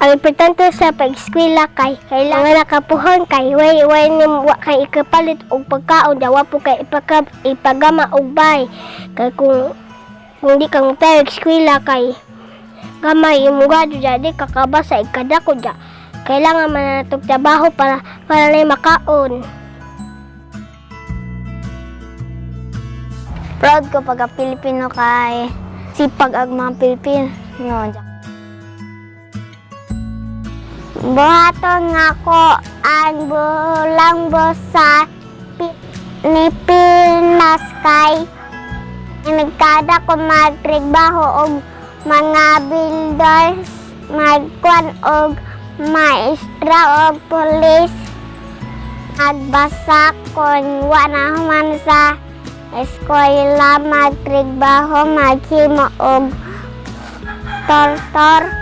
Ang importante sa pag-eskwela kay kailangan nakapuhon kay way wa kay ikapalit og pagkaon dawa po kay ipagama og bay kay kung di ka mo eskwela kay gamay imong gado jadi kakabasa ikadako ja kailangan man natog trabaho para na makaon. Proud ko pagka Pilipino kay sipag ang mga Pilipino. Buhaton nga ko ang bulang bosa ni Pinas kay nagkada ko magtrabaho og mga builders, magkuan og maestra og pulis. Nagbasa kon wala man sa eskwela magtrabaho maghimo og tortor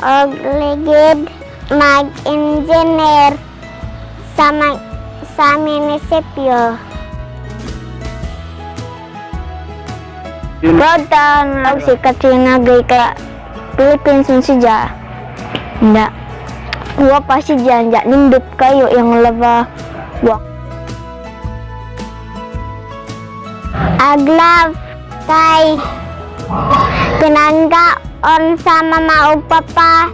og ligid mag-engineer sa munisipyo. Proud ta na si Katrina gay ka Philippines siya. Nda. Wa pa siya nda nindot kayo yung lava. Wa. Aglab kay pinanggaon sa mama ug papa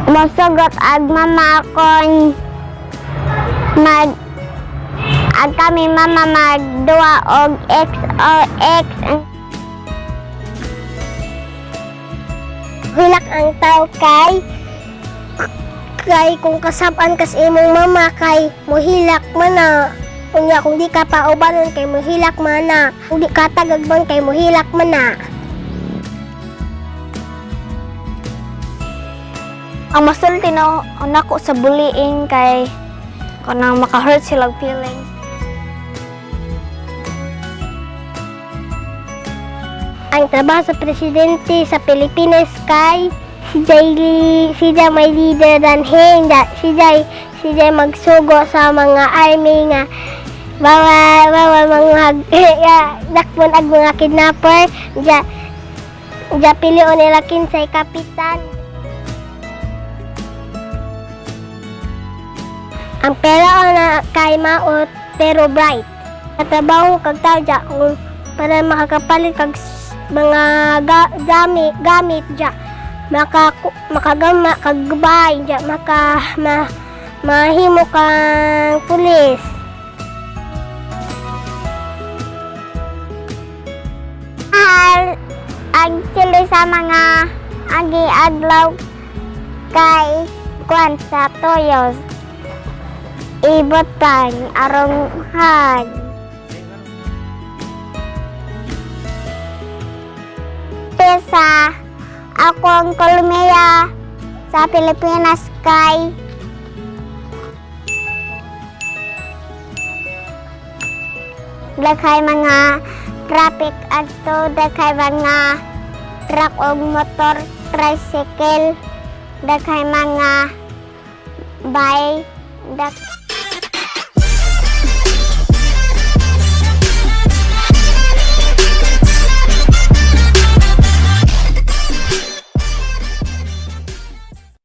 mosugot ag mama kon ag kami mama magduwa og XOX. Hilak ang tao kay kung kasab-an kas imong mama kay mohilak man na. Unya kung di ka paubanon kay mohilak man na. Kung di ka tagagban kay mohilak man na. Ang masulti na nako sa bullying kay kanang maka-hurt silang feelings. Ang trabaho sa presidente sa Pilipinas kay si Jay may leader danhin si Jay magsugo sa mga army nga bawal mga dakpon ag mga kidnapper pilion nila kinsay kapitan. Ang pera na kay maot pero bright. Katrabaho kag tao dya kung para makakapalit kag mga gamit dya. Makagama kag gubay dya mahimo kang pulis. Actually sa mga agi-adlaw kay kuan sa toyos ibotan arong hag sa akong Colombia sa Pilipinas kay daghay mga traffic adto daghay mga truck o motor tricycle daghay mga bike